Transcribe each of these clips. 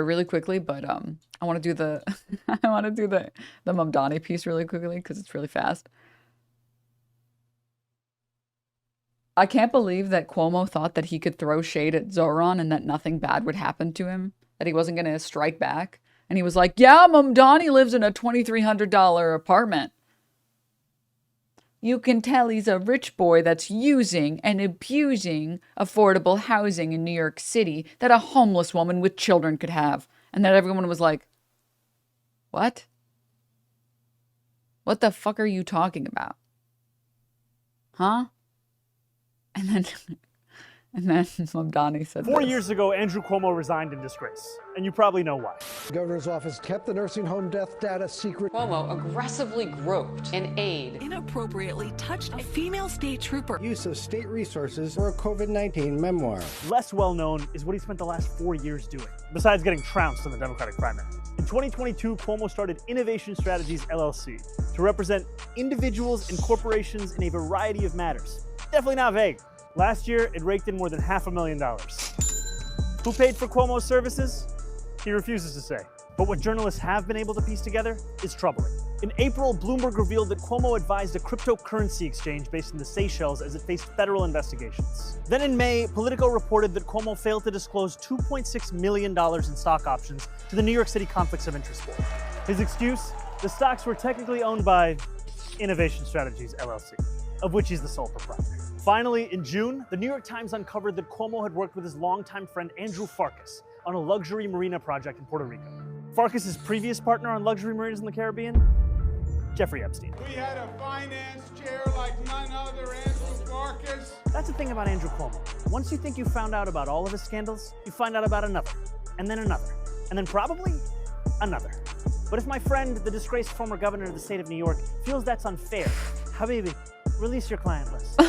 really quickly, but I want to do the I want to do the Mamdani piece really quickly because it's really fast. I can't believe that Cuomo thought that he could throw shade at Zohran and that nothing bad would happen to him, that he wasn't going to strike back. And he was like, yeah, Mamdani lives in a $2,300 apartment. You can tell he's a rich boy that's using and abusing affordable housing in New York City that a homeless woman with children could have. And that everyone was like, what? What the fuck are you talking about? Huh? And then Mamdani said 4 this. years ago, Andrew Cuomo resigned in disgrace, and you probably know why. The governor's office kept the nursing home death data secret. Cuomo aggressively groped an aide. Inappropriately touched a female state trooper. Use of state resources for a COVID-19 memoir. Less well known is what he spent the last 4 years doing, besides getting trounced in the Democratic primary. In 2022, Cuomo started Innovation Strategies LLC to represent individuals and corporations in a variety of matters. Definitely not vague. Last year, it raked in more than $500,000. Who paid for Cuomo's services? He refuses to say. But what journalists have been able to piece together is troubling. In April, Bloomberg revealed that Cuomo advised a cryptocurrency exchange based in the Seychelles as it faced federal investigations. Then in May, Politico reported that Cuomo failed to disclose $2.6 million in stock options to the New York City Conflicts of Interest Board. His excuse? The stocks were technically owned by Innovation Strategies LLC, of which he's the sole proprietor. Finally, in June, the New York Times uncovered that Cuomo had worked with his longtime friend Andrew Farkas on a luxury marina project in Puerto Rico. Farkas' previous partner on luxury marinas in the Caribbean? Jeffrey Epstein. We had a finance chair like none other, Andrew Farkas. That's the thing about Andrew Cuomo. Once you think you found out about all of his scandals, you find out about another, and then another, and then probably another. But if my friend, the disgraced former governor of the state of New York, feels that's unfair, Habibi, release your client list.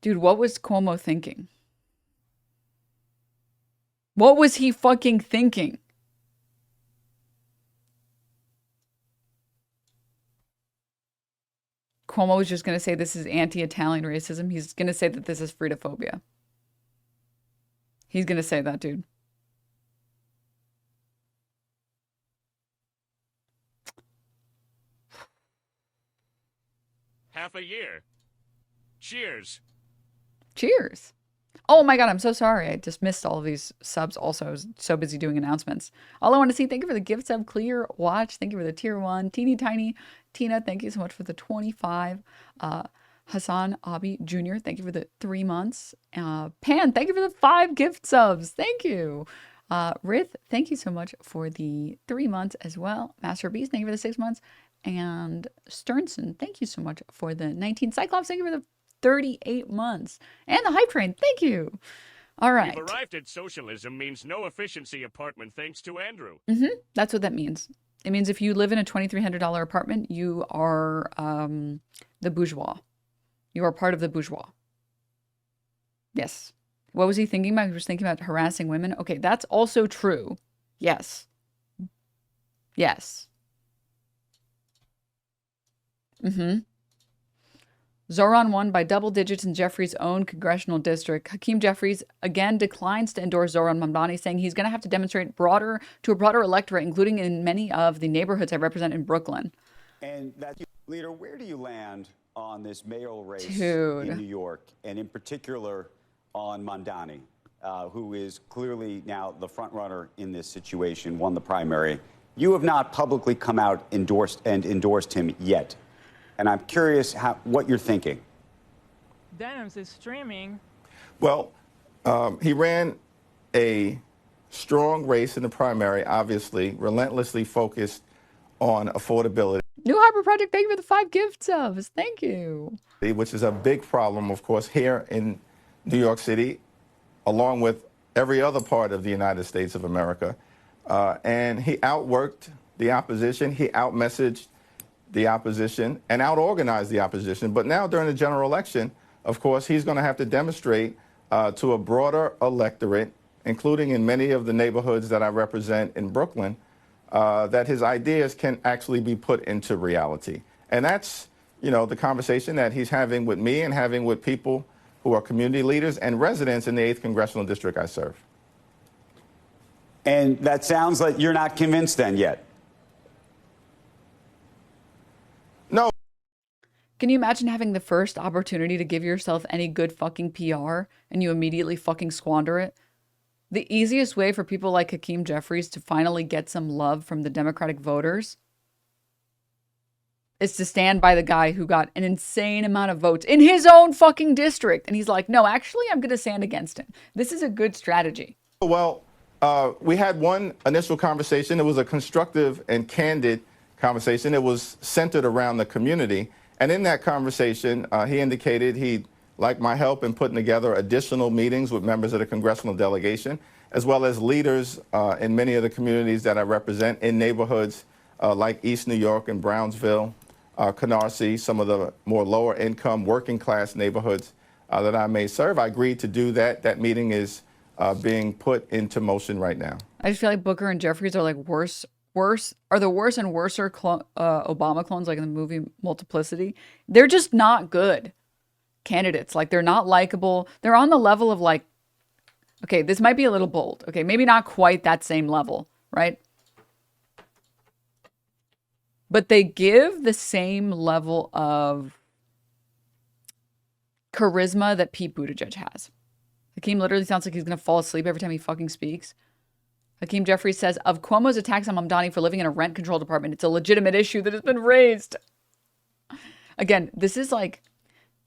Dude, what was Cuomo thinking? What was he fucking thinking? Cuomo was just going to say this is anti-Italian racism. He's going to say that this is Fritophobia. He's going to say that, dude. Half a year. Cheers. Cheers. Oh my God, I'm so sorry. I just missed all of these subs also. I was so busy doing announcements. All I want to see, thank you for the gift sub, Clear Watch. Thank you for the tier 1. Teeny Tiny Tina, thank you so much for the 25. Hassan Abi Jr., thank you for the 3 months. Pan, thank you for the 5 gift subs. Thank you. Rith, thank you so much for the 3 months as well. Master Beast, thank you for the 6 months. And Sternson, thank you so much for the 19. Cyclops, thank you for the 38 months. And the Hype Train, thank you. All right. We've arrived at socialism means no efficiency apartment thanks to Andrew. That's what that means. It means if you live in a $2,300 apartment, you are the bourgeois. You are part of the bourgeois. Yes. What was he thinking about? He was thinking about harassing women. Okay, that's also true. Yes. Yes. Zohran won by double digits in Jeffries' own congressional district. Hakeem Jeffries again declines to endorse Zohran Mamdani, saying he's going to have to demonstrate to a broader electorate, including in many of the neighborhoods I represent in Brooklyn. And that's, leader, where do you land on this mayoral race Dude. in New York, and in particular on Mamdani, who is clearly now the front runner in this situation, won the primary? You have not publicly come out endorsed him yet. And I'm curious what you're thinking. Denims is streaming. Well, he ran a strong race in the primary, obviously, relentlessly focused on affordability. New Harbor Project, thank you for the 5 gift subs. Thank you. Which is a big problem, of course, here in New York City, along with every other part of the United States of America. And he outworked the opposition. He outmessaged the opposition and out-organized the opposition. But now during the general election, of course, he's going to have to demonstrate to a broader electorate, including in many of the neighborhoods that I represent in Brooklyn, that his ideas can actually be put into reality. And that's, the conversation that he's having with me and having with people who are community leaders and residents in the 8th Congressional District I serve. And that sounds like you're not convinced then yet. No. Can you imagine having the first opportunity to give yourself any good fucking PR and you immediately fucking squander it? The easiest way for people like Hakeem Jeffries to finally get some love from the Democratic voters is to stand by the guy who got an insane amount of votes in his own fucking district. And he's like, no, actually, I'm going to stand against him. This is a good strategy. Well, we had one initial conversation. It was a constructive and candid conversation. It was centered around the community. And in that conversation, he indicated he'd like my help in putting together additional meetings with members of the congressional delegation, as well as leaders in many of the communities that I represent in neighborhoods like East New York and Brownsville, Canarsie, some of the more lower income working class neighborhoods that I may serve. I agreed to do that. That meeting is being put into motion right now. I just feel like Booker and Jeffries are like worse and worser Obama clones, like in the movie Multiplicity. They're just not good candidates. Like, they're not likable. They're on the level of like, okay, this might be a little bold. Okay, maybe not quite that same level, right? But they give the same level of charisma that Pete Buttigieg has. Hakeem literally sounds like he's going to fall asleep every time he fucking speaks. Hakeem Jeffries says, of Cuomo's attacks on Mamdani for living in a rent-controlled apartment, it's a legitimate issue that has been raised. Again, this is like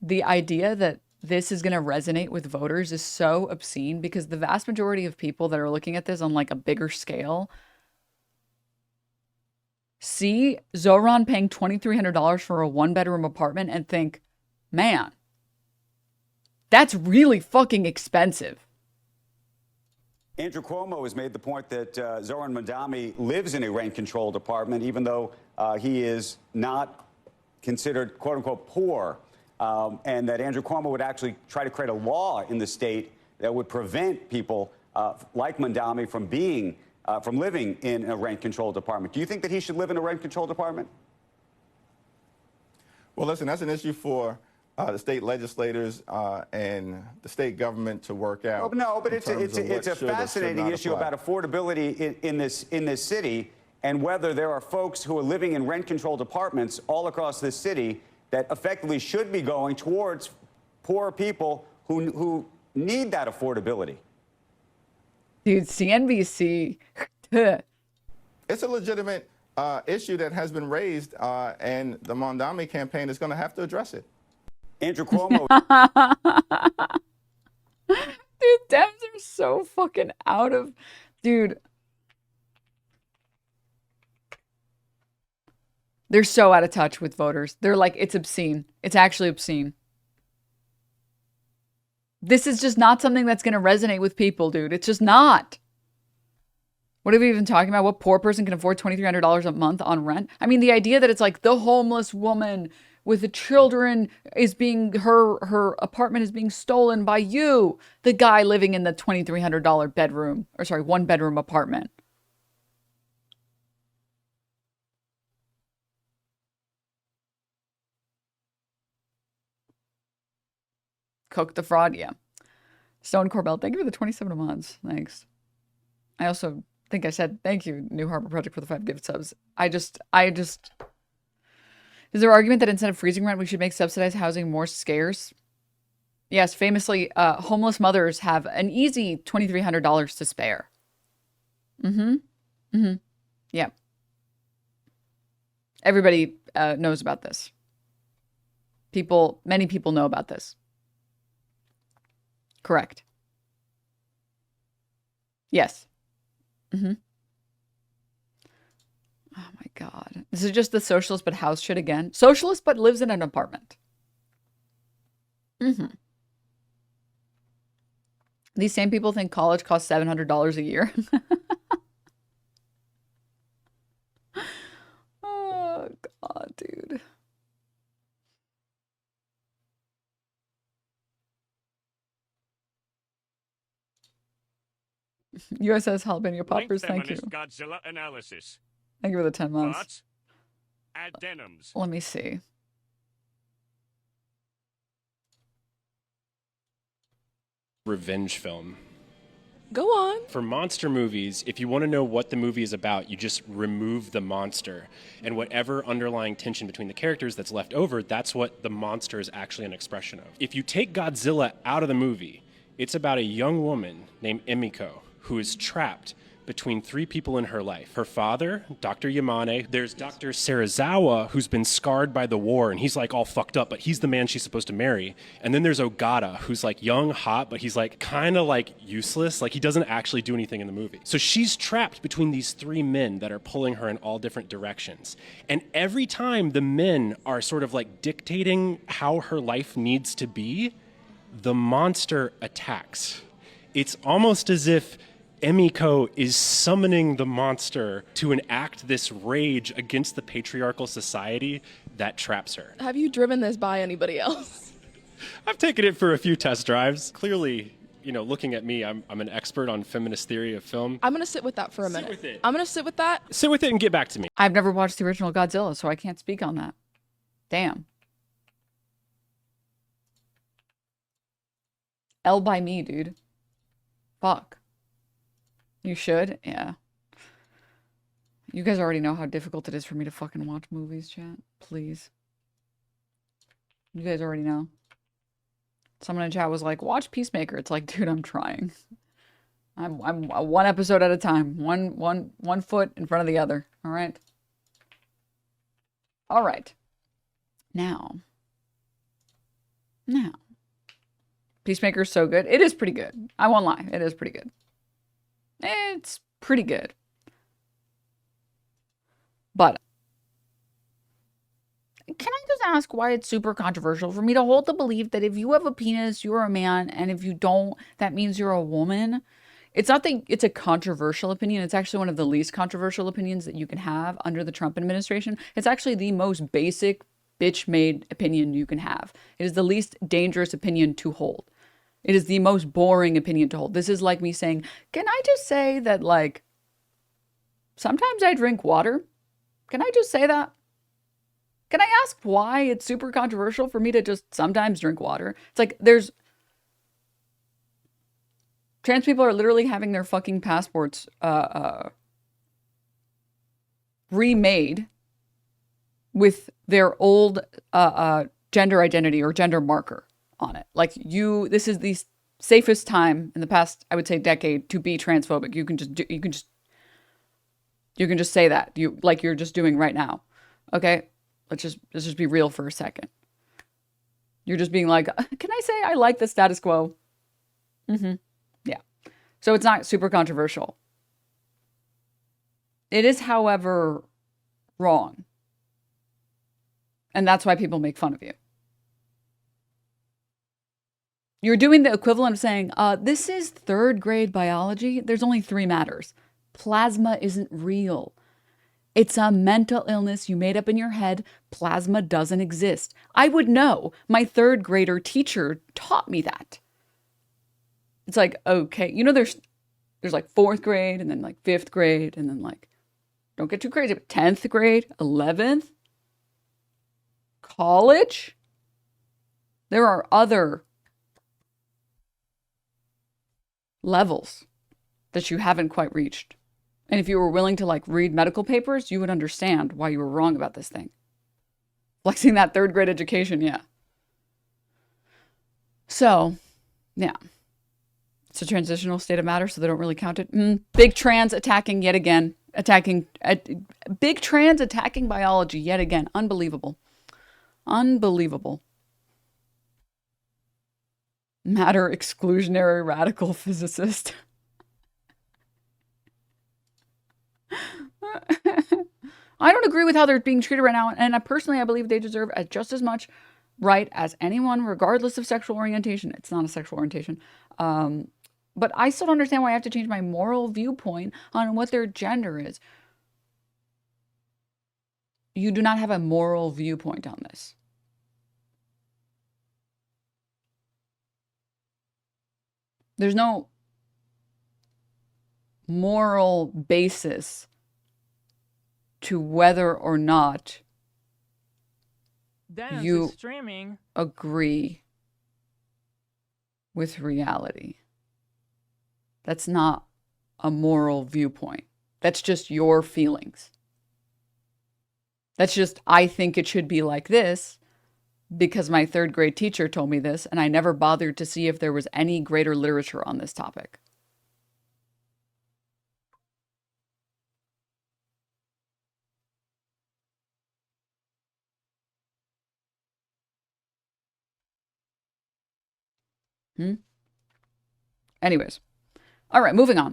the idea that this is going to resonate with voters is so obscene because the vast majority of people that are looking at this on like a bigger scale see Zohran paying $2,300 for a one-bedroom apartment and think, man, that's really fucking expensive. Andrew Cuomo has made the point that Zohran Mamdani lives in a rent-controlled apartment, even though he is not considered, quote-unquote, poor, and that Andrew Cuomo would actually try to create a law in the state that would prevent people like Mamdani from living in a rent-controlled apartment. Do you think that he should live in a rent-controlled apartment? Well, listen, that's an issue for the state legislators and the state government to work out. No, but it's a fascinating issue about affordability in this city, and whether there are folks who are living in rent-controlled apartments all across this city that effectively should be going towards poor people who need that affordability. Dude, CNBC. It's a legitimate issue that has been raised, and the Mamdani campaign is going to have to address it. Andrew Cuomo. Dude, Dems are so fucking out of... Dude. They're so out of touch with voters. They're like, it's obscene. It's actually obscene. This is just not something that's going to resonate with people, dude. It's just not. What are we even talking about? What poor person can afford $2,300 a month on rent? I mean, the idea that it's like the homeless woman with the children is being, her apartment is being stolen by you, the guy living in the $2,300 bedroom, or sorry, one bedroom apartment. Cook the fraud, yeah. Stone Corbell, thank you for the 27 months. Thanks. I also think I said thank you, New Harbor Project, for the 5 gift subs. I just is there argument that instead of freezing rent, we should make subsidized housing more scarce? Yes, famously, homeless mothers have an easy $2,300 to spare. Yeah. Everybody knows about this. Many people know about this. Correct. Yes. Oh my God. This is just the socialist but house shit again. Socialist but lives in an apartment. These same people think college costs $700 a year. Oh God, dude. USS Jalapeno Poppers, thank you. Godzilla analysis. Thank you for the 10 months. But at Denims, Let me see. Revenge film. Go on. For monster movies, if you want to know what the movie is about, you just remove the monster. And whatever underlying tension between the characters that's left over, that's what the monster is actually an expression of. If you take Godzilla out of the movie, it's about a young woman named Emiko who is trapped between three people in her life. Her father, Dr. Yamane. There's Dr. Serizawa, who's been scarred by the war, and he's like all fucked up, but he's the man she's supposed to marry. And then there's Ogata, who's like young, hot, but he's like kind of like useless. Like he doesn't actually do anything in the movie. So she's trapped between these three men that are pulling her in all different directions. And every time the men are sort of like dictating how her life needs to be, the monster attacks. It's almost as if Emiko is summoning the monster to enact this rage against the patriarchal society that traps her. Have you driven this by anybody else? I've taken it for a few test drives. Clearly, you know, looking at me, I'm an expert on feminist theory of film. I'm going to sit with that for a minute. Sit with it. I'm going to sit with that. Sit with it and get back to me. I've never watched the original Godzilla, so I can't speak on that. Damn. L by me, dude. Fuck. You should? Yeah. You guys already know how difficult it is for me to fucking watch movies, chat. Please. You guys already know. Someone in chat was like, watch Peacemaker. It's like, dude, I'm trying. I'm one episode at a time. One foot in front of the other. All right? All right. Now. Peacemaker's so good. It is pretty good. I won't lie. It is pretty good. It's pretty good. But can I just ask why it's super controversial for me to hold the belief that if you have a penis, you're a man, and if you don't, that means you're a woman? It's not that it's a controversial opinion. It's actually one of the least controversial opinions that you can have under the Trump administration. It's actually the most basic, bitch-made opinion you can have. It is the least dangerous opinion to hold. It is the most boring opinion to hold. This is like me saying, can I just say that, like, sometimes I drink water? Can I just say that? Can I ask why it's super controversial for me to just sometimes drink water? It's like trans people are literally having their fucking passports remade with their old gender identity or gender marker on it. Like this is the safest time in the past, I would say, decade to be transphobic. You can just say that you're just doing right now. Okay, let's just be real for a second. You're just being like, can I say I like the status quo? Yeah. So it's not super controversial. It is, however, wrong. And that's why people make fun of you. You're doing the equivalent of saying, this is third grade biology. There's only 3 matters. Plasma isn't real. It's a mental illness you made up in your head. Plasma doesn't exist. I would know. My 3rd grader teacher taught me that. It's like, okay, you know, there's like 4th grade and then like 5th grade and then like, don't get too crazy, but 10th grade, 11th, college. There are other levels that you haven't quite reached. And if you were willing to like read medical papers, you would understand why you were wrong about this thing. Flexing that 3rd grade education, yeah. So, yeah. It's a transitional state of matter, so they don't really count it. Big trans attacking yet again. Big trans attacking biology yet again. Unbelievable. Unbelievable. Matter exclusionary radical physicist. I don't agree with how they're being treated right now, and I believe they deserve just as much right as anyone, regardless of sexual orientation. It's not a sexual orientation. But I still don't understand why I have to change my moral viewpoint on what their gender is. You do not have a moral viewpoint on this. There's no moral basis to whether or not Denims you is streaming. agree with reality. That's not a moral viewpoint. That's just your feelings. That's just, I think it should be like this because my third grade teacher told me this, and I never bothered to see if there was any greater literature on this topic. Anyways. All right, moving on.